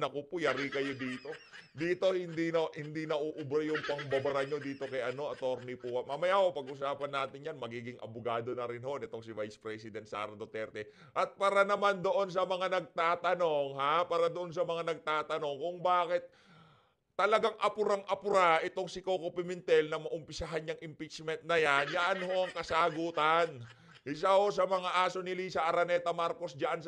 naku po, yari kayo dito. Dito hindi na uubra yung pangbabara nyo dito kay Attorney po. Mamaya ho, pag-usapan natin yan, magiging abogado na rin ho nitong si Vice President Sara Duterte. At para naman doon sa mga nagtatanong, para doon sa mga nagtatanong kung bakit talagang apurang-apura itong si Coco Pimentel na maumpisahan niyang impeachment na yan ho ang kasagutan. Isa ho sa mga aso ni Lisa Araneta Marcos diyan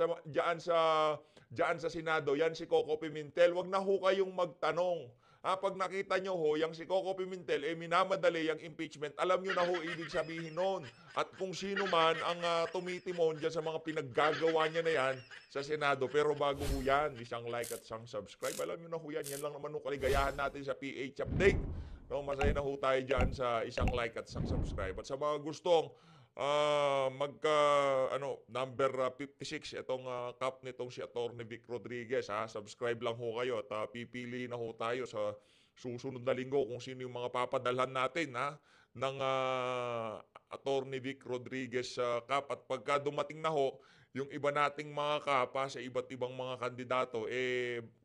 sa Senado, yan si Coco Pimentel. Wag na ho kayong magtanong. Pag nakita nyo ho, yung si Coco Pimentel, minamadali yung impeachment, alam nyo na ho ibig sabihin nun. At kung sino man ang tumitimon dyan sa mga pinaggagawa niya na yan sa Senado. Pero bago ho yan, isang like at isang subscribe. Alam nyo na ho yan, yan lang naman ho kaligayahan natin sa PH Update. No, masaya na ho tayo dyan sa isang like at isang subscribe. At sa mga gustong number 56 itong cup nitong si Attorney Vic Rodriguez, subscribe lang ho kayo at pipili na ho tayo sa susunod na linggo kung sino yung mga papadalhan natin ng Attorney Vic Rodriguez cup. At pagka dumating na ho yung iba nating mga kapa sa iba't ibang mga kandidato,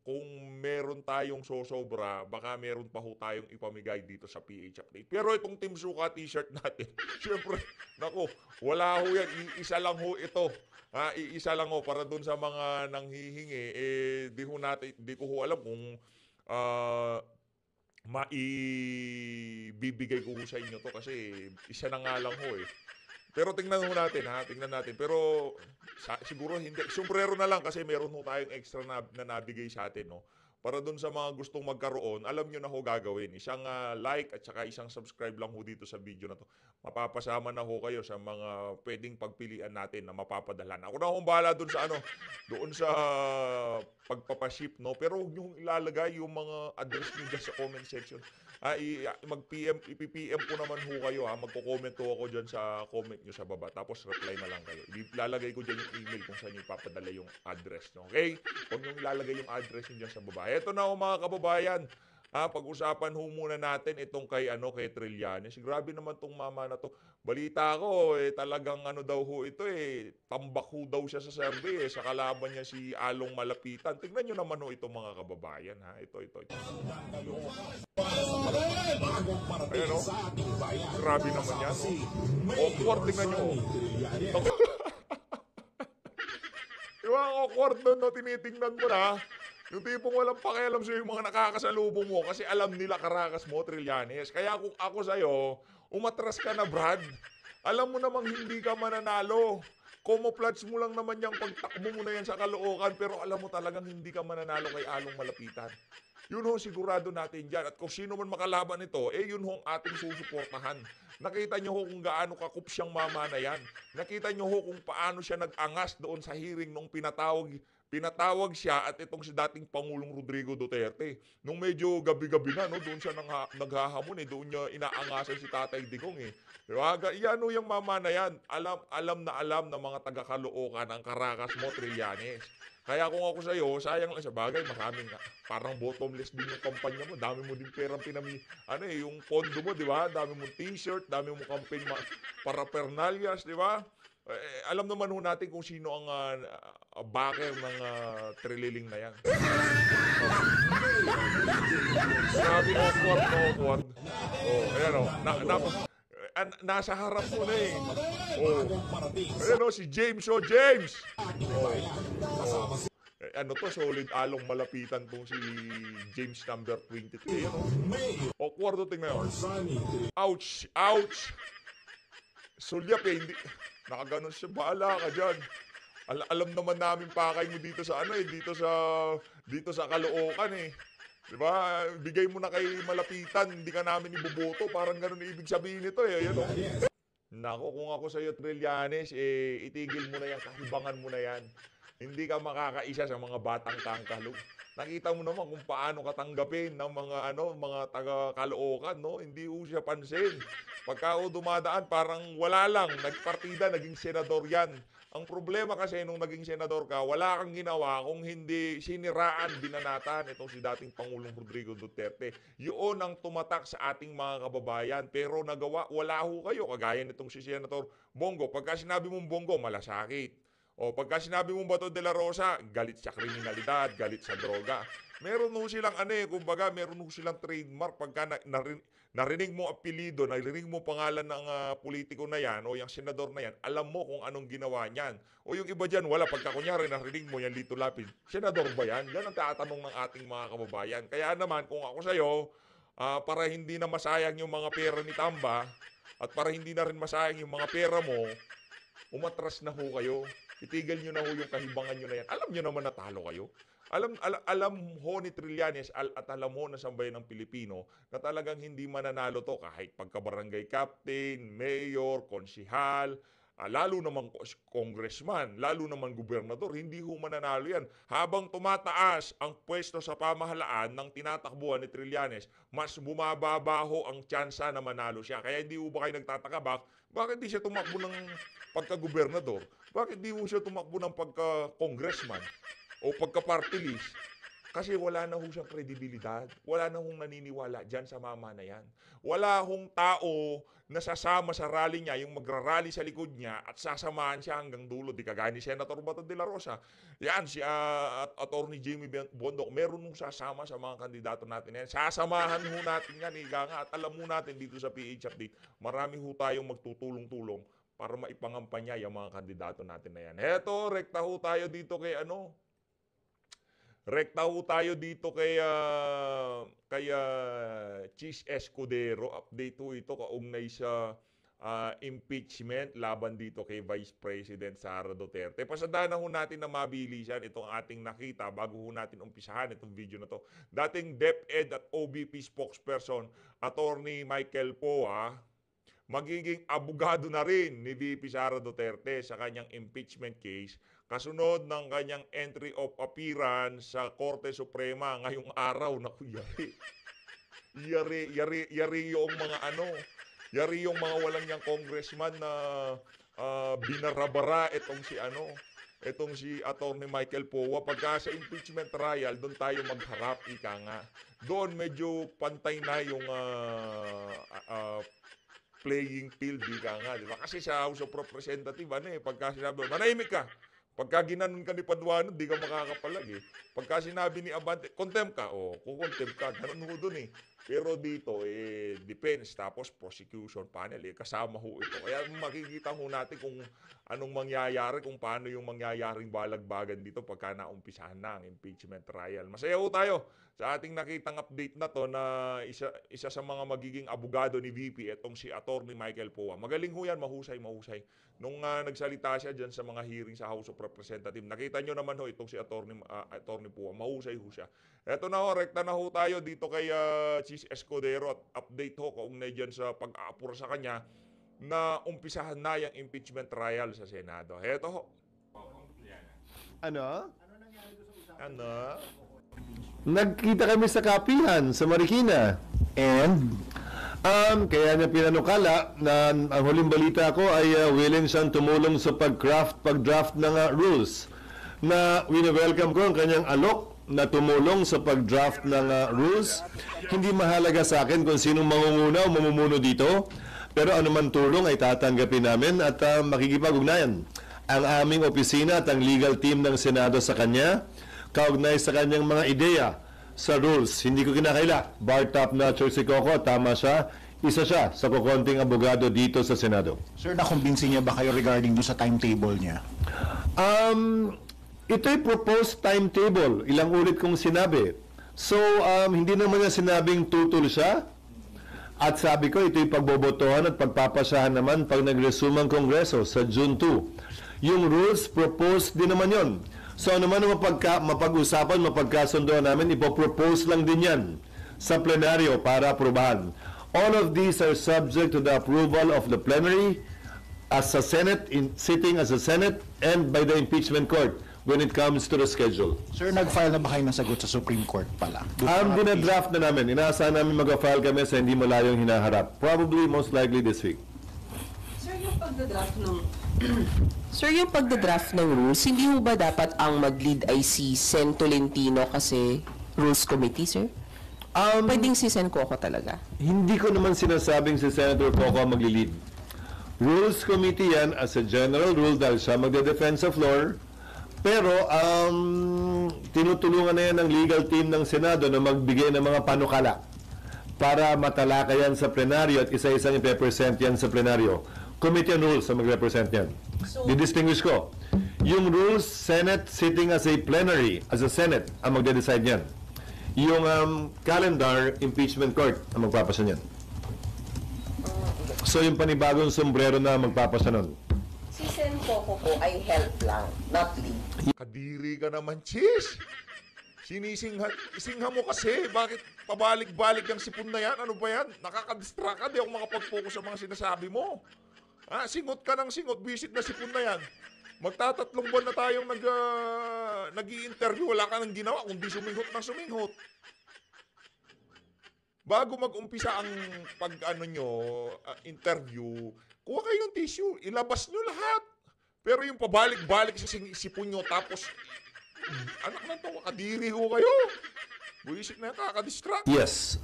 kung meron tayong sosobra, baka meron pa ho tayong ipamigay dito sa PH Update. Pero itong Team Suka t-shirt natin, syempre, naku, wala ho yan, iisa lang ho ito. Iisa lang ho para dun sa mga nanghihingi, di ko ho alam kung maibibigay ko sa inyo to kasi isa na nga lang ho eh. Pero tingnan ho natin tingnan natin. Pero siguro hindi, sombrero na lang kasi meron ho tayong extra na nabigay sa atin, no? Para dun sa mga gustong magkaroon, alam nyo na ho gagawin. Isang like at saka isang subscribe lang ho dito sa video na to. Mapapasama na ho kayo sa mga pwedeng pagpilian natin na mapapadalhan. Ako na ho bahala dun sa doon sa pagpapaship, no? Pero huwag nyo hong ilalagay yung mga address nyo dyan sa comment section. Ipi-PM ko naman ho kayo, magko-comment ho ako dyan sa comment nyo sa baba. Tapos reply na lang kayo. Ilalagay ko dyan yung email kung saan nyo ipapadala yung address nyo. Okay? Huwag nyo ilalagay yung address nyo dyan sa baba. Eto na ho mga kababayan. Pag-usapan ho muna natin itong kay Trillanes. Grabe naman tong mama na to. Balita ko talagang daw ho ito tambak ho daw siya sa survey sa kalaban niya si Along Malapitan. Tingnan niyo naman ho itong mga kababayan Ito. Ayan o. Grabe naman yan Awkward, tingnan niyo Diba ang awkward nun tinitingnan mo na. Yung tipong walang pakialam sa'yo yung mga nakakasalubong mo kasi alam nila karakas mo, Trillanes. Kaya kung ako sa'yo, umatras ka na, Brad. Alam mo namang hindi ka mananalo. Camouflage mo lang naman yung pagtakbo mo na yan sa Caloocan pero alam mo talagang hindi ka mananalo kay Along Malapitan. Yun ho, sigurado natin dyan. At kung sino man makalaban nito, yun ho ang ating susuportahan. Nakita nyo ho kung gaano kakup siyang mama na yan. Nakita nyo ho kung paano siya nag-angas doon sa hearing nung pinatawag siya at itong si dating Pangulong Rodrigo Duterte. Nung medyo gabi-gabi na, doon siya naghahamon doon niya inaangasan si Tatay Digong Diba? Yan yung mama na yan. Alam na alam ng mga taga-Caloocan ang karakas mo, Trillanes. Kaya kung ako sa'yo, sayang lang sa bagay, maraming parang bottomless din yung kampanya mo. Dami mo din perang yung pondo mo, di ba? Dami mong t-shirt, dami mong campaign paraphernalias, di ba? Alam naman ho natin kung sino ang backer ng trililing na yan. Sabi awkward. Ayan nasa harap mo na Ayan si James, James! Solid Along Malapitan tong si James number 23. Awkward tingnan. Ouch! Sulyap hindi. Nakaganon siya, bahala ka dyan. Alam naman namin pakay mo dito sa dito sa Caloocan Diba? Bigay mo na kay Malapitan, hindi ka namin iboboto. Parang ganun ibig sabihin nito Nako, kung ako sa iyo, Trillanes, itigil mo na yan, kahibangan mo na yan. Hindi ka makakaisa sa mga batang tangkalo. Nakita mo naman kung paano katanggapin ng mga taga Caloocan, Hindi siya pansin. Pagka dumadaan, parang wala lang. Nagpartida, naging senador yan. Ang problema kasi nung naging senador ka, wala kang ginawa kung hindi siniraan, binanatan itong si dating Pangulong Rodrigo Duterte. Yun ang tumatak sa ating mga kababayan. Pero nagawa, wala ho kayo. Kagaya nitong si Senator Bongo. Pagka sinabi mong Bongo, malasakit. O pagka sinabi mo Bato de la Rosa, galit sa kriminalidad, galit sa droga. Meron ho silang kumbaga, meron ho silang trademark pagka narinig mo apelido, narinig mo pangalan ng politiko na yan o yung senador na yan, alam mo kung anong ginawa niyan. O yung iba dyan, wala. Pagka kunyari narinig mo yan, Lito Lapid, senador ba yan? Yan ang tatanong ng ating mga kababayan. Kaya naman, kung ako sa'yo, para hindi na masayang yung mga pera ni Tamba at para hindi na rin masayang yung mga pera mo, umatras na ho kayo. Itigil nyo na ho yung kahibangan nyo na yan. Alam nyo naman natalo kayo. Alam ho ni Trillanes at alam ho na sambayan ng Pilipino na talagang hindi mananalo to kahit pagka-barangay captain, mayor, konsihal, lalo naman congressman, lalo naman gobernador, hindi ho mananalo yan. Habang tumataas ang pwesto sa pamahalaan ng tinatakbuhan ni Trillanes, mas bumababa ho ang tsansa na manalo siya. Kaya hindi ho ba kayo nagtataka, bakit di siya tumakbo ng pagka-gobernador? Bakit di ho siya tumakbo ng pagka-congressman o pagka-party list? Kasi wala na ho siyang kredibilidad. Wala na hong naniniwala dyan sa mama na yan. Wala hong tao na sasama sa rally niya, yung magrarally sa likod niya at sasamahan siya hanggang dulo. Di kagaya ni Senator Bato de la Rosa. Yan, si Attorney Jamie Bondoc, meron nung sasama sa mga kandidato natin yan. Sasamahan ho natin yan, higa nga. At alam mo natin dito sa PH Update, marami ho tayong magtutulong-tulong para maipangampanya yung mga kandidato natin na yan. Eto, rekta ho tayo dito kay Chis Escudero. Update ho ito kaugnay sa impeachment laban dito kay Vice President Sara Duterte. Pasadahan na ho natin na mabilisan itong ating nakita bago ho natin umpisahan itong video na to. Dating DepEd at OBP spokesperson, Attorney Michael Poa, magiging abogado na rin ni VP Sara Duterte sa kanyang impeachment case kasunod ng kanyang entry of appearance sa Korte Suprema ngayong araw. Naku, yari yung mga yari yung mga walang niyang congressman na binarabara itong si Attorney Michael Poa. Pagka sa impeachment trial, doon tayo magharap, ika nga. Doon medyo pantay na yung playing field, ika nga, di ba? Kasi sa House of Representative, pagka sinabi, manahimik ka. Pagka ginanon ka ni Paduano, di ka makakapalag eh. Pagka sinabi ni Abante, contempt ka, kukontempt ka, ganun ho dun eh. Pero dito, defense, tapos prosecution panel, kasama ho ito. Kaya makikita ho natin kung anong mangyayari, kung paano yung mangyayaring balagbagan dito pagka naumpisahan na ang impeachment trial. Masaya ho tayo sa ating nakitang update na to na isa sa mga magiging abogado ni VP, itong si Attorney Michael Poa. Magaling ho yan, mahusay. Nung nagsalita siya dyan sa mga hearing sa House of Representatives, nakita nyo naman ho itong si Attorney Poa, mahusay ho siya. Eto na ho, rekta na ho tayo dito kay Chis Escudero at update ho kaugnay dyan sa pag-aapura sa kanya na umpisahan na yung impeachment trial sa Senado. Eto ho. Ano? Nagkita kami sa kapihan sa Marikina. And kaya niya pinanukala na ang huling balita ko ay willing siyang tumulong sa pag-draft ng rules. Na wini-welcome ko ang kanyang alok na tumulong sa pag-draft ng rules. Hindi mahalaga sa akin kung sinong mangunguna o mamumuno dito. Pero anuman tulong ay tatanggapin namin at makikipag-ugnayan ang aming opisina at ang legal team ng Senado sa kanya kaugnay sa kanyang mga ideya sa rules. Hindi ko kinakaila. Bar top notcher si Coco, tama siya. Isa siya sa kukonting abogado dito sa Senado. Sir, nakumbinsi niya ba kayo regarding doon sa timetable niya? Ito'y proposed timetable. Ilang ulit kong sinabi. So, hindi naman niya sinabing tutol siya. At sabi ko, ito'y pagbobotohan at pagpapasahan naman pag nag-resume ang Kongreso sa June 2. Yung rules, proposed din naman yon. So ano man ang mapag-usapan, mapagkasundoan namin, ipopropose lang din yan sa plenaryo para aprobahan. All of these are subject to the approval of the plenary as a Senate, sitting as a Senate, and by the impeachment court when it comes to the schedule. Sir, nag-file na ba kayo ng sagot sa Supreme Court pala? Dinadraft na namin. Inaasahan namin mag-file kami sa hindi malayong hinaharap. Probably, most likely this week. Sir, yung pagdadraft ng rules, hindi mo ba dapat ang mag-lead ay si Sen Tolentino kasi Rules Committee, sir? Pwedeng si Sen Coco talaga. Hindi ko naman sinasabing si Senator Coco ang magli-lead. Rules Committee yan as a general rule dahil siya magde-defend sa floor. Pero tinutulungan na yan ng legal team ng Senado na magbigay ng mga panukala para matalaka yan sa plenaryo at isa-isang ipe-present yan sa plenaryo. Committee on Rules ang mag-represent yan. Didistinguish ko. Yung rules, Senate sitting as a plenary, as a Senate, ang magde-decide yan. Yung calendar, impeachment court ang magpapasa niyan. So yung panibagong sombrero na magpapasa nun. Si Sen Coco po ay help lang, not lead. Kadiri ka naman, Chis. Isingha mo kasi. Bakit pabalik-balik yung sipon na yan? Ano ba yan? Nakakadistract ka. Di ako makapag-focus sa mga sinasabi mo. Singot ka ng singot. Visit na sipon na yan. Magtatatlong buwan na tayong nag-i-interview. Wala ka nang ginawa kundi suminghot ng suminghot. Bago mag-umpisa ang interview, kuha kayo ng tissue. Ilabas nyo lahat. Pero yung pabalik-balik sa sipon nyo, tapos, anak na to, kadiri ho kayo. Buisik na, kakadistract. Yes,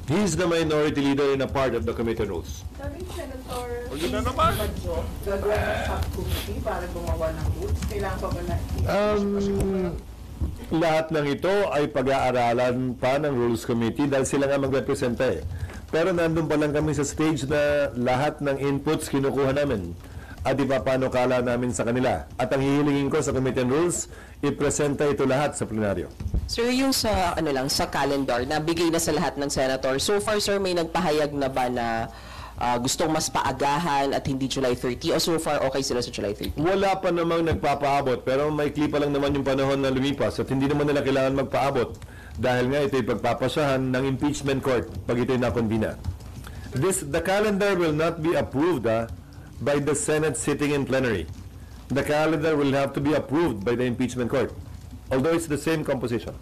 he's the minority leader in a part of the committee rules. Sabi ni Senator O, yun na naman. Badjo, gagawa ng subcommittee para gumawa ng rules. Kailangan pa ba na Lahat ng ito ay pag-aaralan pa ng Rules Committee dahil sila nga magrepresenta eh. Pero nandun pa lang kami sa stage na lahat ng inputs kinukuha namin at ipapanukala namin sa kanila. At ang hihilingin ko sa Committee on Rules, ipresenta ito lahat sa plenaryo. Sir, yung sa sa calendar na bigay na sa lahat ng senator. So far, sir, may nagpahayag na ba na gustong mas paagahan at hindi July 30? O so far, okay sila sa July 30? Wala pa namang nagpapaabot pero maikli pa lang naman yung panahon na lumipas at hindi naman nila kailangan magpaabot dahil nga ito'y pagpapasahan ng impeachment court pag ito'y nakonbina. The calendar will not be approved by the Senate sitting in plenary. The calendar will have to be approved by the impeachment court, although it's the same composition.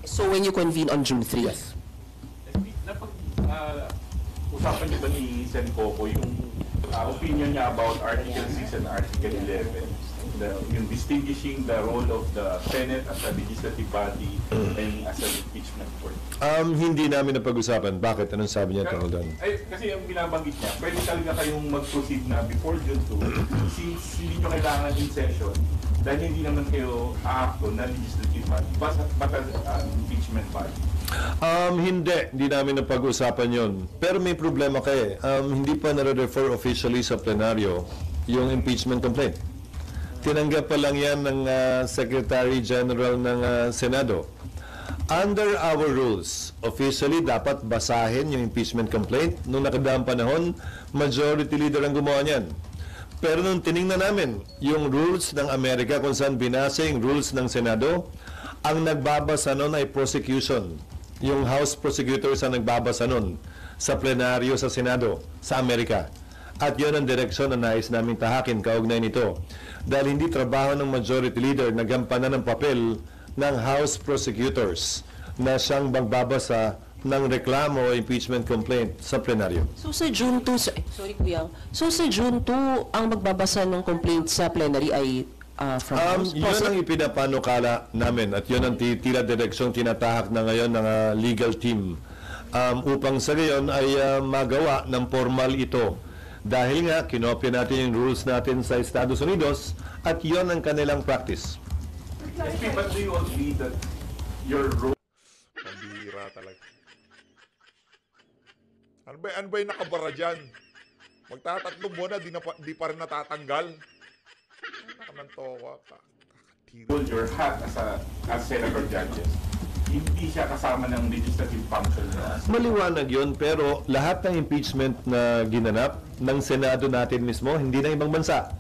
So when you convene on June 3? Yes. Usapan niyo ba ni Sen Coco yung opinion niya about Article 6 and Article 11? Yung distinguishing the role of the Senate as a legislative body and as an impeachment court. Hindi namin napag-usapan. Bakit? Anong sabi niya tungkol doon? Kasi ang binabanggit niya, pwede talaga kayong mag-proceed na before June 2 since hindi nyo kailangan in session dahil hindi naman kayo aakto na legislative body but as impeachment body. Hindi namin napag-usapan yon. Pero may problema kayo. Hindi pa nare-refer officially sa plenaryo yung impeachment complaint. Tinanggap pa lang yan ng Secretary General ng Senado. Under our rules, officially dapat basahin yung impeachment complaint. Nung nakadaang panahon, majority leader ang gumawa niyan. Pero nung tiningnan namin yung rules ng Amerika kung saan binasa yung rules ng Senado, ang nagbabasa nun ay prosecution. Yung House prosecutors ang nagbabasa nun sa plenaryo sa Senado, sa Amerika. At yun ang direksyon na nais namin tahakin kaugnay nito. Dahil hindi trabaho ng majority leader na gampanan ng papel ng House prosecutors na siyang magbabasa ng reklamo o impeachment complaint sa plenaryo. So sa June 2, sorry Kuya. So sa June 2, ang magbabasa ng complaint sa plenary ay from House? Yun ang ipinapanukala namin at yun ang tila direksyong tinatahak na ngayon ng legal team upang sa gayon ay magawa ng formal ito. Dahil nga, kinopya natin yung rules natin sa Estados Unidos at yon ang kanilang practice. SP, but do you agree that your role Pambira talaga. Ano ba yung nakabara dyan? Magtatatlong buwan na, di pa rin natatanggal. Nakamantoka. hold your hat as senator judges, hindi siya kasama ng legislative function niya. Maliwanag yun, pero lahat ng impeachment na ginanap ng Senado natin mismo, hindi na ibang bansa.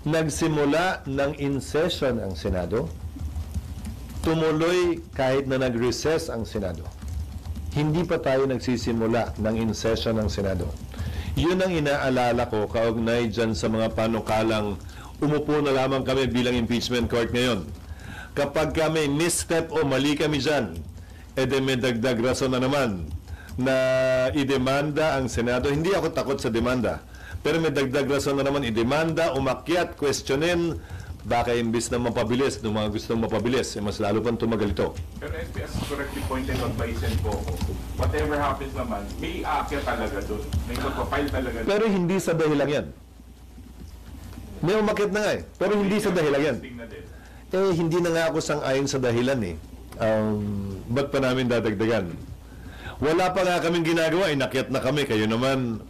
Nagsimula ng in-session ang Senado, tumuloy kahit na nag-recess ang Senado. Hindi pa tayo nagsisimula ng in-session ng Senado. Yun ang inaalala ko kaugnay dyan sa mga panukalang umupo na lamang kami bilang impeachment court ngayon. Kapag kami misstep o mali kami dyan, may dagdag rason na naman na idemanda ang Senado. Hindi ako takot sa demanda, pero may dagdag rason na naman idemanda, umakyat, questionin, baka imbis na mapabilis, ng mga gustong mapabilis, mas lalo pang tumagal ito. Pero SPS correctly pointed out by Sen Coco, whatever happens naman, may aakyat talaga doon. May magpapile talaga doon. Pero hindi sa dahilan yan. May umakit na nga eh, pero hindi sa dahilan yan. Testing na din. Hindi na nga ako sang-ayon sa dahilan eh. Ba't pa namin dadagdagan? Wala pa nga kaming ginagawa, inakyat na kami, kayo naman.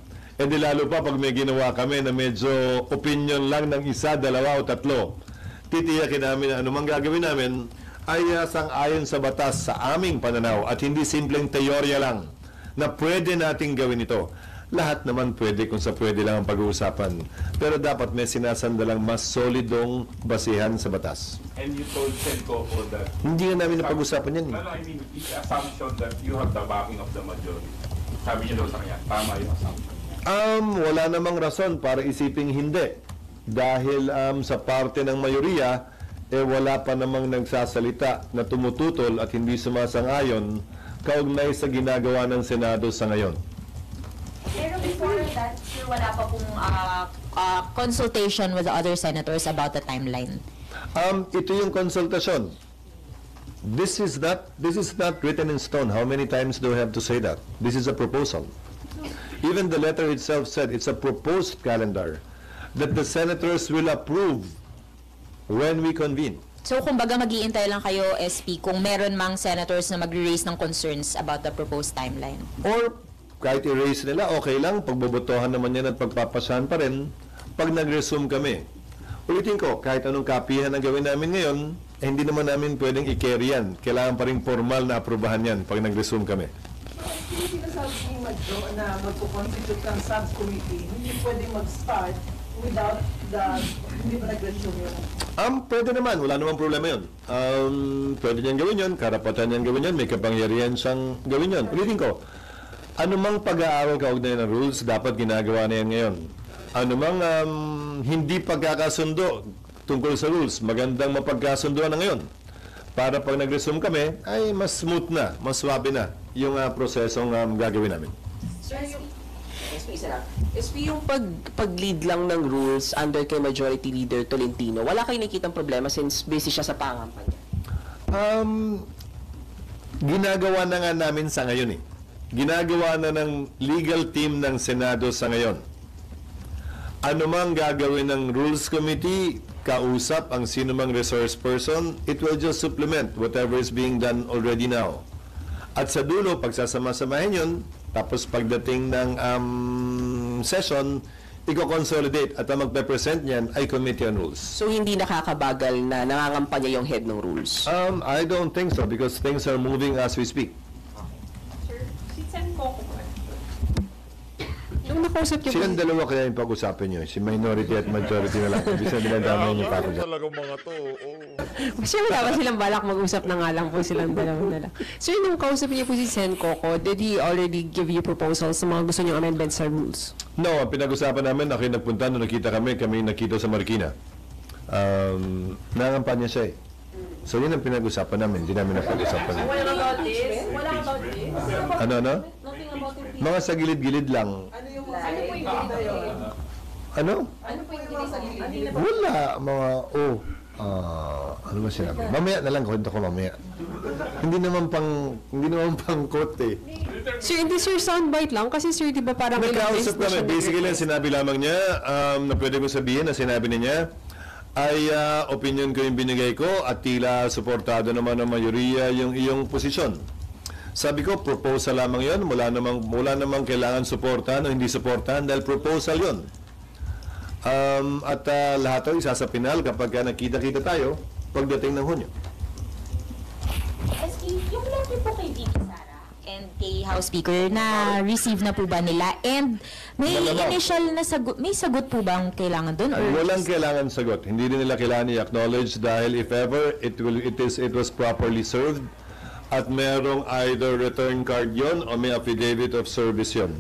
Di lalo pa pag may ginawa kami na medyo opinion lang ng isa, dalawa o tatlo. Titiyakin namin na anumang gagawin namin ay sang-ayon sa batas sa aming pananaw at hindi simpleng teorya lang na pwede nating gawin ito. Lahat naman pwede kung sa pwede lang ang pag-uusapan. Pero dapat may sinasandalang mas solidong basihan sa batas. And you told Sen Coco that Hindi nga namin napag-usapan yan eh. no, I mean, it's the assumption that you have the backing of the majority. Sabi niya daw sa kanya, tama yung assumption. Wala namang rason para isiping hindi. Dahil sa parte ng mayoriya, wala pa namang nagsasalita na tumututol at hindi sumasang-ayon kaugnay sa ginagawa ng Senado sa ngayon. Pero before that, sir, wala pa pong consultation with the other senators about the timeline. Ito yung konsultasyon. This is not written in stone. How many times do I have to say that? This is a proposal. Even the letter itself said it's a proposed calendar that the senators will approve when we convene. So, kumbaga mag-iintay lang kayo, SP, kung meron mang senators na magre-raise ng concerns about the proposed timeline. Or kahit i-raise nila, okay lang, pagbobotohan naman yan at pagpapasahan pa rin pag nag-resume kami. Ulitin ko, kahit anong kapihan na gawin namin ngayon, hindi naman namin pwedeng i-carry yan. Kailangan pa rin formal na aprubahan yan pag nag-resume kami. Yung sinasabi ni Madjo na magpo-constitute ng subcommittee, hindi pwede mag-start without hindi ba nag-resume yun? Pwede naman, wala namang problema yun. Pwede niyang gawin yun, karapatan niyang gawin yun, may kapangyarihan siyang gawin yun. Ulitin ko, anumang pag-aaral kaugnay ng rules, dapat ginagawa na yan ngayon. Anumang hindi pagkakasundo tungkol sa rules, magandang mapagkasunduan na ngayon. Para pag nag-resume kami, ay mas smooth na, mas swabe na yung prosesong gagawin namin. Sir, yung SP, yung pag-lead lang ng rules under kay Majority Leader Tolentino, wala kayong nakikitang problema since busy siya sa pangampanya? Ginagawa na nga namin sa ngayon eh. Ginagawa na ng legal team ng Senado sa ngayon. Ano mang gagawin ng Rules Committee, kausap ang sinumang resource person, it will just supplement whatever is being done already now. At sa dulo, pagsasama-samahin yun, tapos pagdating ng session, i-consolidate at ang magpe-present niyan ay Committee on Rules. So, hindi nakakabagal na nangangampanya yung head ng rules? I don't think so because things are moving as we speak. Sir, si Sen Coco ba? Nung nakausap niyo Silang dalawa kaya yung pag-usapin nyo. Si minority at majority na lang. Ibig sabihin dinadamay niyo pa ako dyan. Talagang mga to. Kasi wala pa silang balak mag-usap na nga lang po silang dalawa na lang. Sir, nung kausap niyo po si Sen Coco, did he already give you proposals sa mga gusto niyong amendments sa rules? No, ang pinag-usapan namin, ako yung nagpunta nung nakita kami nakita sa Marikina. Nangangampanya siya eh. So yun ang pinag-usapan namin, hindi namin napag-usapan. Wala about this? Wala about this? Ano? Nothing about it. Mga sa gilid-gilid lang. Ano po yung gilid na yun? Ano? Ano po yung gilid sa gilid? Wala, mga, ano ba sinabi? Mamaya na lang, kwento ko mamaya. Hindi naman pang quote eh. Sir, hindi sir, soundbite lang. Kasi sir, di ba parang Nagkausap ilang days na kami. siya Basically, ang sinabi lamang niya, na pwede ko sabihin na sinabi niya, ay opinion ko yung binigay ko at tila suportado naman ng mayoriya yung iyong posisyon. Sabi ko, proposal lamang yon, wala namang kailangan suportahan o hindi suportahan dahil proposal yon. At lahat ay isa sa pinal kapag nakita-kita tayo pagdating ng Hunyo. SP, yung letter po kay Vicky Sara and kay House Speaker, na-receive na po ba nila? And may Malamang. initial na sagot, may sagot po bang kailangan doon? Or Walang kailangan sagot. Hindi rin nila kailangan i-acknowledge dahil if ever it was properly served at merong either return card yon o may affidavit of service yon.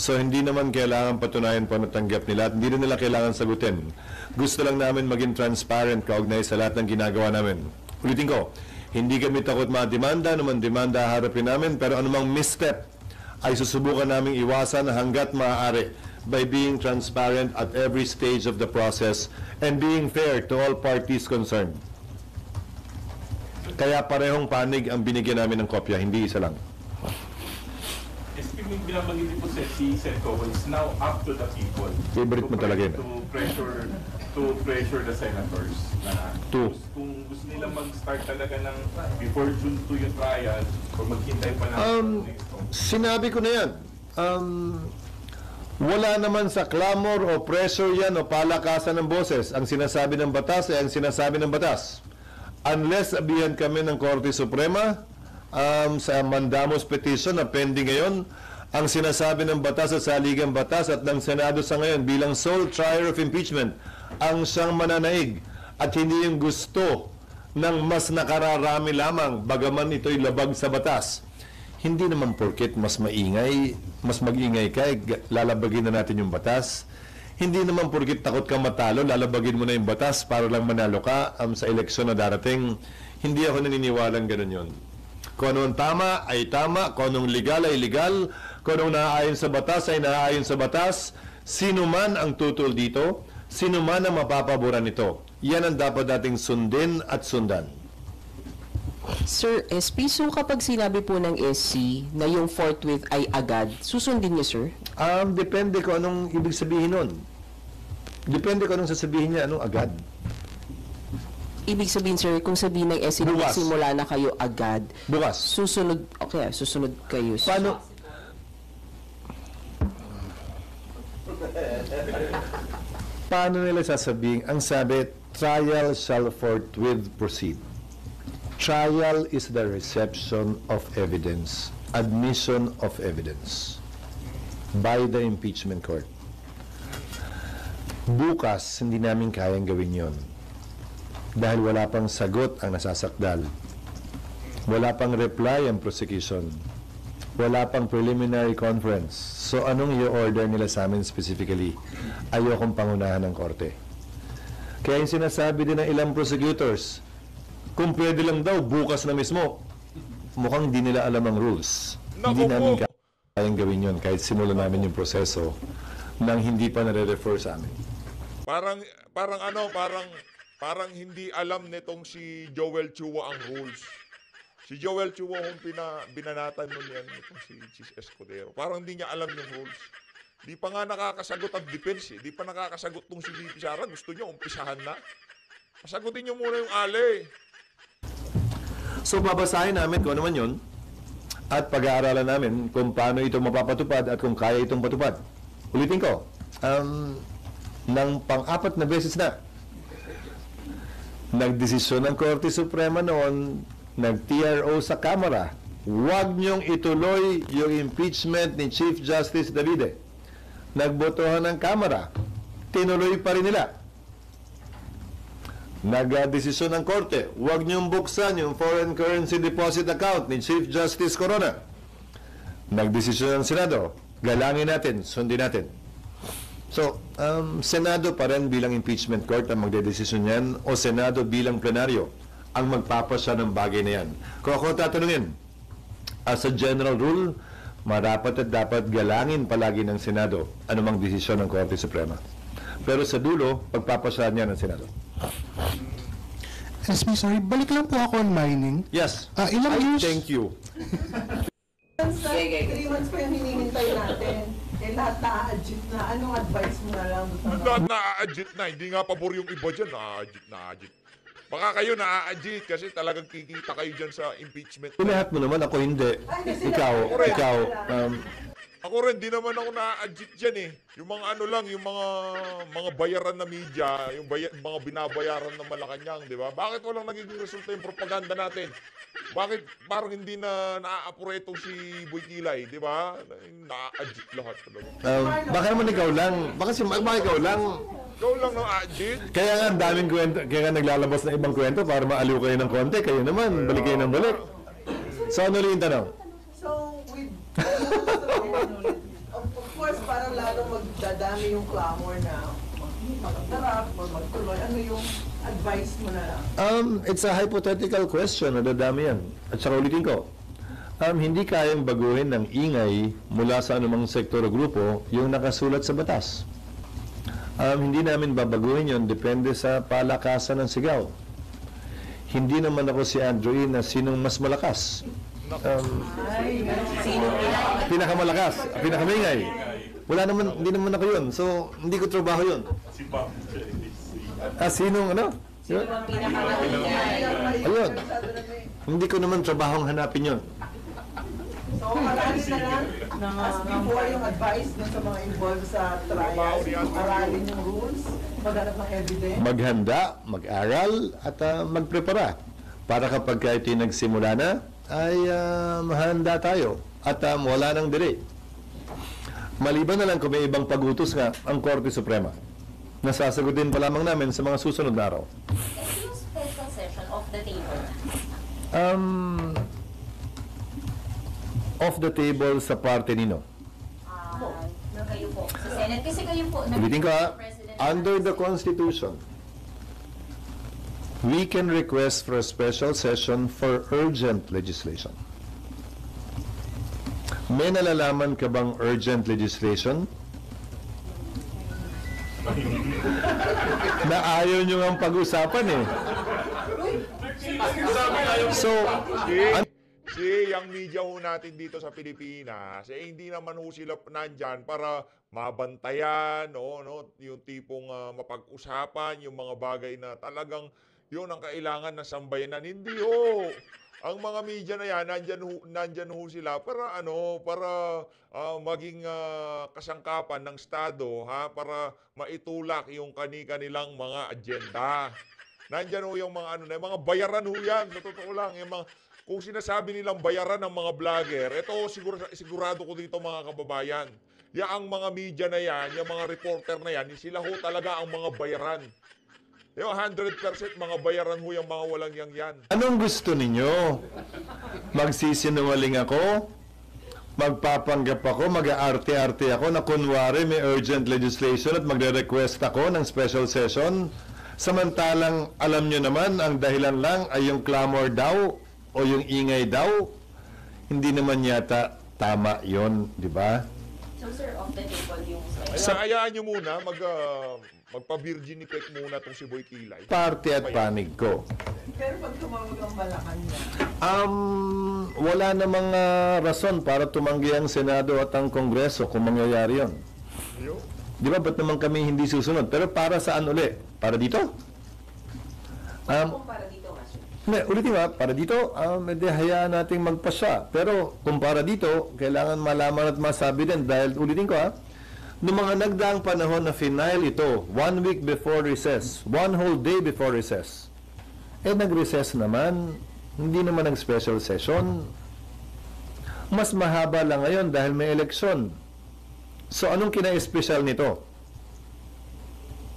So hindi naman kailangan patunayan pa natanggap nila at hindi rin nila kailangan sagutin. Gusto lang namin maging transparent kaugnay sa lahat ng ginagawa namin. Ulitin ko, hindi kami takot mademanda, naman demanda harapin namin, pero anumang misstep ay susubukan naming iwasan hanggat maaari by being transparent at every stage of the process and being fair to all parties concerned. Kaya parehong panig ang binigyan namin ng kopya, hindi isa lang. Speaking binabanggit po si Sen Coco, it's now up to the people. Favorite mo talaga yun. To pressure the senators na To. kung gusto nila mag-start talaga ng before June 2 yung trial or maghintay pa ng Sinabi ko na yan. Wala naman sa clamor o pressure yan o palakasan ng boses. Ang sinasabi ng batas ay ang sinasabi ng batas. Unless sabihan kami ng Korte Suprema sa mandamus petition na pending ngayon, ang sinasabi ng batas sa saligang batas at ng Senado sa ngayon bilang sole trier of impeachment ang siyang mananaig at hindi yung gusto ng mas nakararami lamang bagaman ito'y labag sa batas. Hindi naman porket mas mag-ingay ka, lalabagin na natin yung batas. Hindi naman porket takot ka matalo, lalabagin mo na yung batas para lang manalo ka sa eleksyon na darating. Hindi ako naniniwalang ganun yun. Kung anong tama ay tama, kung anong legal ay legal, kung anong naaayon sa batas ay naaayon sa batas. Sino man ang tutol dito, sino man ang mapapaboran nito. Yan ang dapat nating sundin at sundan. Sir SP, so kapag sinabi po ng SC na yung forthwith ay agad, susundin niyo, sir? Depende kung anong ibig sabihin nun. Depende kung anong sasabihin niya, anong agad. Ibig sabihin, sir, kung sabihin ng SC na Bukas. magsimula na kayo agad, Bukas. susunod kayo. Paano? Paano nila sasabihin? Ang sabi, trial shall forthwith proceed. Trial is the reception of evidence, admission of evidence by the impeachment court. Bukas, hindi namin kayang gawin yon. Dahil wala pang sagot ang nasasakdal. Wala pang reply ang prosecution. Wala pang preliminary conference. So anong i-order nila sa amin specifically? Ayokong pangunahan ng korte. Kaya yung sinasabi din ng ilang prosecutors, kung pwede lang daw, bukas na mismo. Mukhang di nila alam ang rules. Hindi namin kayang gawin yun kahit simulan namin yung proseso nang hindi pa nare-refer sa amin. Parang hindi alam nitong si Joel Chua ang rules. Si Joel Chua kung binanatan nun yan itong si Chis Escudero. Parang hindi niya alam yung rules. Di pa nga nakakasagot ang defense eh. Di pa nakakasagot tong si VP Sara. Gusto niyo umpisahan na? Pasagutin niyo muna yung ale. So babasahin namin kung ano man yun at pag-aaralan namin kung paano ito mapapatupad at kung kaya itong patupad. Ulitin ko, ng pang-apat na beses na, nagdesisyon ng Korte Suprema noon, nag-TRO sa Kamara, huwag niyong ituloy yung impeachment ni Chief Justice Davide. Nagbotohan ng Kamara, tinuloy pa rin nila. Nag-desisyon ng Korte, huwag niyong buksan yung foreign currency deposit account ni Chief Justice Corona. Nagdesisyon ng Senado, galangin natin, sundin natin. So, Senado pa rin bilang impeachment court ang magdedesisyon yan o Senado bilang plenaryo ang magpapasya ng bagay na yan. Kung ako tatanungin, as a general rule, marapat at dapat galangin palagi ng Senado anumang desisyon ng Korte Suprema. Pero sa dulo, pagpapasya niya ng Senado. SB, sorry, balik lang po ako on mining. Yes. Ilang years? Thank you. 3 months pa yung hinihintay natin. Lahat na-adjit na. Anong advice mo na lang? Lahat na-adjit na. Hindi nga pabor yung iba dyan. Na-adjit. Baka kayo na-adjit kasi talagang kikita kayo dyan sa impeachment. Lahat mo naman, ako hindi. Ikaw. Ako rin, di naman ako na-adjit dyan eh. Yung mga ano lang, yung mga bayaran na media, yung mga binabayaran na Malacanang, di ba? Bakit walang nagiging resulta yung propaganda natin? Bakit parang hindi na naaapuro si Boy Kilay, di ba? Na-adjit lahat talaga. Baka naman ikaw lang. Baka ikaw lang. Ikaw lang na-adjit? Kaya nga, ang daming kwento. Kaya nga naglalabas ng ibang kwento para maaliw kayo ng konti. Kayo naman, balik kayo ng balik. So, ano rin yung tanong? So, with of course, parang lalo magdadami yung clamor na magdarap or magtuloy. Ano yung advice mo na lang? It's a hypothetical question. Nadadami yan. At saka ulitin ko. Hindi kayang baguhin ng ingay mula sa anumang sektor o grupo yung nakasulat sa batas. Hindi namin babaguhin yon, depende sa palakasan ng sigaw. Hindi naman ako si Andrew na sinong mas malakas. Pinakamalakas, pinakamaingay. Wala naman, hindi naman ako yun. So, hindi ko trabaho yun. Si Bob. Sinong ano? Yun? Ayun. Hindi ko naman trabahong hanapin yun. So, aralin na lang, as before yung advice dun sa mga involved sa trial, aralin yung rules, maghanap ng evidence. Maghanda, mag-aral, at magprepara. Para kapag kayo nagsimula na, ay mahanda tayo. At wala nang delay. Maliban na lang kung may ibang pagutos nga ang Korte Suprema. Nasasagutin pa lamang namin sa mga susunod na araw. Ito yung special session of the table. Off the table sa parte nino. Kayo po. Sa Senate. Kasi kayo po. Ulitin ko President under the Constitution, we can request for a special session for urgent legislation. May nalalaman ka bang urgent legislation? Na ayaw nyo ang pag-usapan eh. So, yung media ho natin dito sa Pilipinas, hindi naman ho sila nandyan para mabantayan, yung tipong mapag-usapan, yung mga bagay na talagang yun ang kailangan na sambayanan. Hindi ho. Ang mga media na yan, nandyan ho sila para maging kasangkapan ng Estado, para maitulak yung kanilang mga agenda. Nandyan ho yung mga bayaran ho yan. Sa totoo lang, yung mga, kung sinasabi nilang bayaran ng mga vlogger, ito sigurado ko dito mga kababayan. Ang mga media na yan, yung mga reporter na yan, sila ho talaga ang mga bayaran. Yung 100% mga bayaran ho yung mga walang yan. Anong gusto ninyo? Magsisinungaling ako? Magpapanggap ako? Mag-aarte-arte ako na kunwari may urgent legislation at magre-request ako ng special session? Samantalang alam nyo naman ang dahilan lang ay yung clamor daw o yung ingay daw? Hindi naman yata tama yon, di ba? So, sir, off the table yung Hayaan nyo muna, magpa-virgin effect muna itong si Boy Kilay. Parte at panig ko. Pero pag tumawag ang Malacanang, Wala namang rason para tumanggi ang Senado at ang Kongreso kung mangyayari yon. Di ba, ba't naman kami hindi susunod? Pero para saan uli? Para dito? Kung para dito nga, sir. Hindi, ulitin ba? Para dito, hindi hayaan nating magpasya. Pero kung para dito, kailangan malaman at masabi din. Dahil, ulitin ko noong mga nagdaang panahon na final ito, 1 week before recess, 1 whole day before recess, nag-recess naman, hindi naman ang special session. Mas mahaba lang ngayon dahil may eleksyon. So, anong kina-espesyal nito?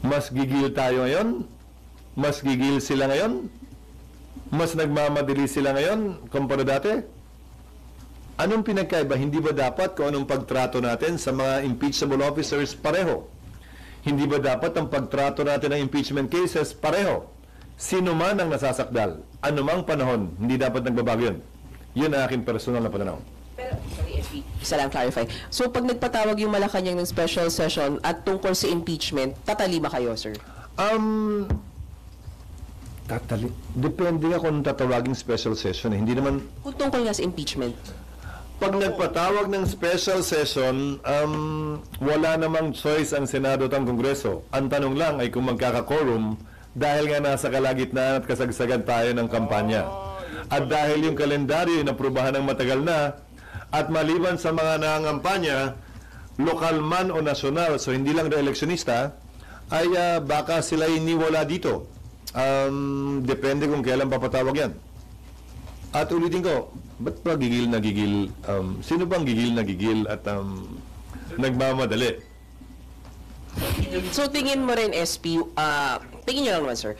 Mas gigil tayo ngayon? Mas gigil sila ngayon? Mas nagmamadali sila ngayon kumpara dati? Anong pinagkaiba? Hindi ba dapat kung anong pagtrato natin sa mga impeachable officers pareho? Hindi ba dapat ang pagtrato natin ng impeachment cases pareho? Sino man ang nasasakdal, anumang panahon, hindi dapat nagbabago yun. Yun ang aking personal na pananaw. Pero, sorry, SP, isa lang clarify. So, pag nagpatawag yung Malacanang ng special session at tungkol sa impeachment, tatalima kayo, sir? Depende nga kung tatawaging special session. Hindi naman... Kung tungkol nga sa impeachment. Pag nagpatawag ng special session, wala namang choice ang Senado at ang Kongreso. Ang tanong lang ay kung magkaka-quorum dahil nga nasa kalagitnaan at kasagsagan tayo ng kampanya. At dahil yung kalendaryo ay naprubahan ng matagal na, at maliban sa mga nangangampanya, lokal man o nasyonal, so hindi lang reeleksyonista, ay baka sila iniwala dito. Depende kung kailan papatawag yan. At ulitin ko, ba't ba gigil na gigil? Sino bang gigil na gigil at nagmamadali? So, tingin mo rin, SP, tingin nyo lang naman, sir,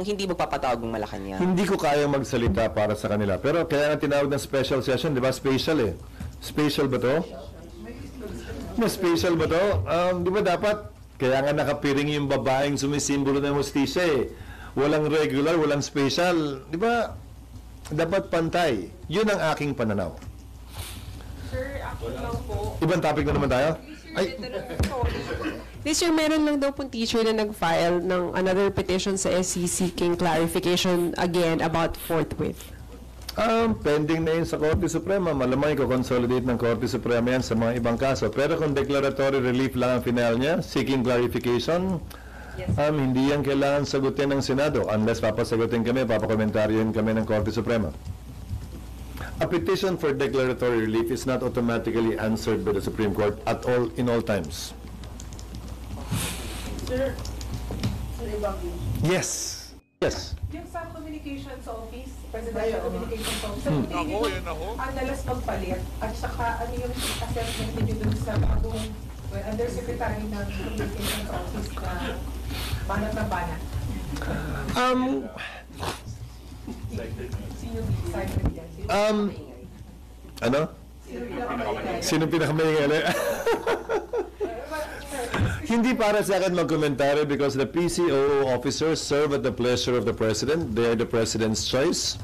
hindi magpapatawag ng Malacanang. Hindi ko kaya magsalita para sa kanila. Pero kaya nga tinawag ng special session, di ba? Special eh. Special ba to? May special ba to? Di ba dapat? Kaya nga nakapiring yung babaeng sumisimbolo ng hustisya eh. Walang regular, walang special. Di ba? Dapat pantay. Yun ang aking pananaw. Ibang topic na naman tayo? Ay, This year, meron lang daw pong teacher na nag-file ng another petition sa SC seeking clarification again about forthwith. pending na yun sa Korte Suprema. Malamang i-consolidate ng Korte Suprema yan sa mga ibang kaso. Pero kung declaratory relief lang ang final niya, seeking clarification, hindi yan kailangan sagutin ng Senado unless papasagutin kami, papakomentaryoin kami ng Korte Suprema. A petition for declaratory relief is not automatically answered by the Supreme Court at all in all times. Sir, Ibagi. Yes. Yes. Yung sa Communications Office, Presidential Communications Office, Ako, yan ako. ang dalas magpalit, at saka ano yung assessment niyo dun sa bagong Undersecretary ng Communications Office na banat na banat? Sino excited yan? Ano? Sino pinakamaingali? Hindi para sa akin magkomentary because the PCOO officers serve at the pleasure of the President. They are the President's choice.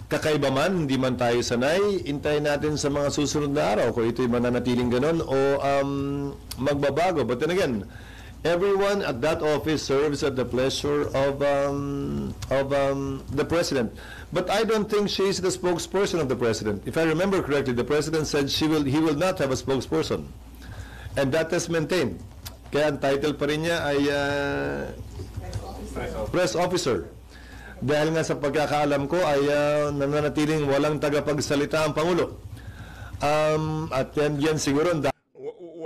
Kakaiba man, hindi man tayo sanay, intayin natin sa mga susunod na araw kung ito'y mananatiling ganon o magbabago. But then again, everyone at that office serves at the pleasure of the President. But I don't think she is the spokesperson of the President. If I remember correctly, the President said he will not have a spokesperson. And that is maintained. Kaya ang title pa rin niya ay Press Officer. Dahil nga sa pagkakaalam ko ay nananatiling walang tagapagsalita ang Pangulo. At yan siguro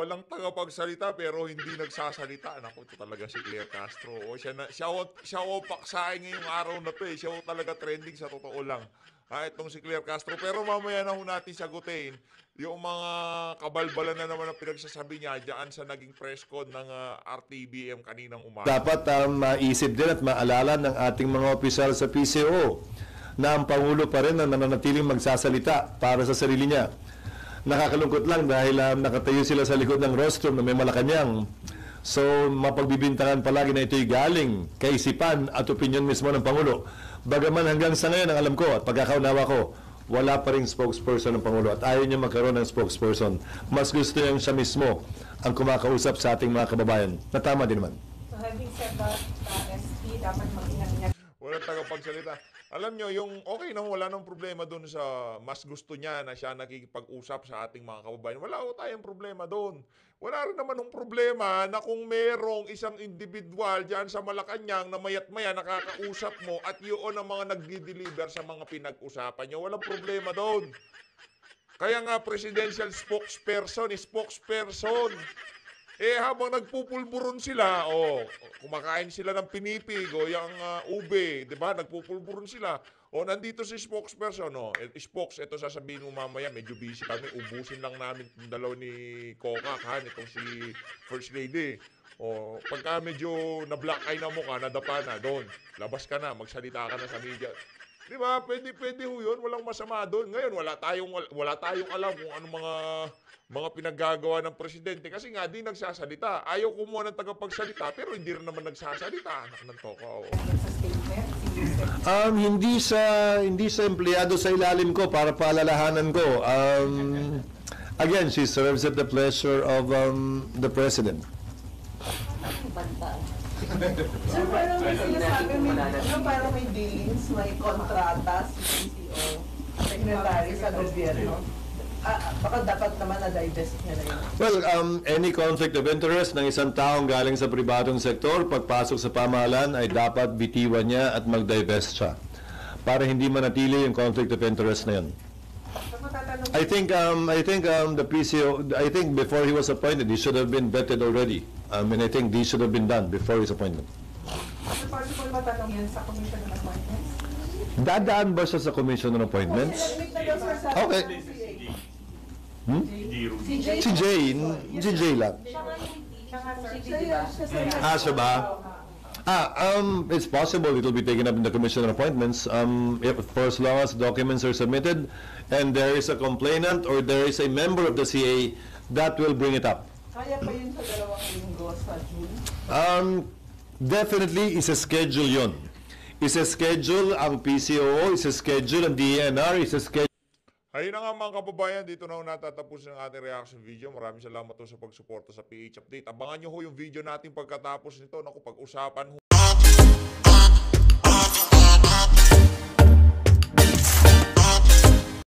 Walang tagapagsalita pero hindi nagsasalita. Naku, ito talaga si Claire Castro. O, siya o paksain ngayong araw na to eh. Siya o talaga trending sa totoo lang. Itong si Claire Castro. Pero mamaya na ho natin sagutin yung mga kabalbalan na naman ang pinagsasabi niya dyan sa naging press con ng RTBM kaninang umaga. Dapat maisip din at maalala ng ating mga opisyal sa PCO na ang Pangulo pa rin ang nananatiling magsasalita para sa sarili niya. Nakakalungkot lang dahil nakatayo sila sa likod ng rostrum na may Malacanang. So, mapagbibintangan palagi na ito'y galing kaisipan at opinion mismo ng Pangulo. Bagaman hanggang sa ngayon, ang alam ko at pagkakaunawa ko, wala pa rin spokesperson ng Pangulo at ayaw niya magkaroon ng spokesperson. Mas gusto niya siya mismo ang kumakausap sa ating mga kababayan. Na tama din naman. So having said that, SP dapat mag-ingat. Walang tagapagsalita. Alam nyo, yung okay na wala nang problema doon sa mas gusto niya na siya nakikipag-usap sa ating mga kababayan. Wala ko tayong problema doon. Wala rin naman ng problema na kung merong isang individual dyan sa Malacanang na mayat-maya nakakausap mo at yun ang mga nagdi-deliver sa mga pinag-usapan nyo. Walang problema doon. Kaya nga presidential spokesperson. Habang nagpupulburon sila, kumakain sila ng pinipig o yung ube, di ba? Nagpupulburon sila. Nandito si spokesperson, ito sasabihin mo mamaya, medyo busy kami, ubusin lang namin yung dalaw ni Coca, itong si First Lady. Pagka medyo na-black eye na mukha, nadapa na, doon, labas ka na, magsalita ka na sa media. Di ba? Pwede ho yun, walang masama doon. Ngayon, wala tayong alam kung ano mga pinaggagawa ng presidente kasi nga di nagsasalita. Ayaw kumuha ng tagapagsalita pero hindi rin naman nagsasalita. Anak ng toko. Hindi sa empleyado sa ilalim ko para paalalahanan ko. Again, she serves at the pleasure of the President. Sir, parang may sinasabi, parang may dealings, may kontrata si PCO, secretary sa gobyerno. Baka dapat naman na-divest niya na yun. Well, any conflict of interest ng isang taong galing sa pribadong sektor, pagpasok sa pamahalaan ay dapat bitiwan niya at mag-divest siya para hindi manatili yung conflict of interest na yun. I think the PCO, I think before he was appointed, he should have been vetted already. And I think this should have been done before his appointment. Is it possible matanong yan sa Commission on Appointments? Dadaan ba siya sa Commission on Appointments? Okay. Si Jay lang. Siya ba? It's possible it will be taken up in the Commission on Appointments for as long as documents are submitted and there is a complainant or there is a member of the CA that will bring it up. Kaya pa yun sa 2 linggo sa June? Definitely, is a schedule yun. Is a schedule ang PCOO, is a schedule ang DENR, is a schedule. Ayun na nga mga kababayan, dito na ho natatapos ang ating reaction video. Maraming salamat po sa pagsuporta sa PH Update. Abangan nyo ho yung video natin pagkatapos nito. Naku, pag-usapan ho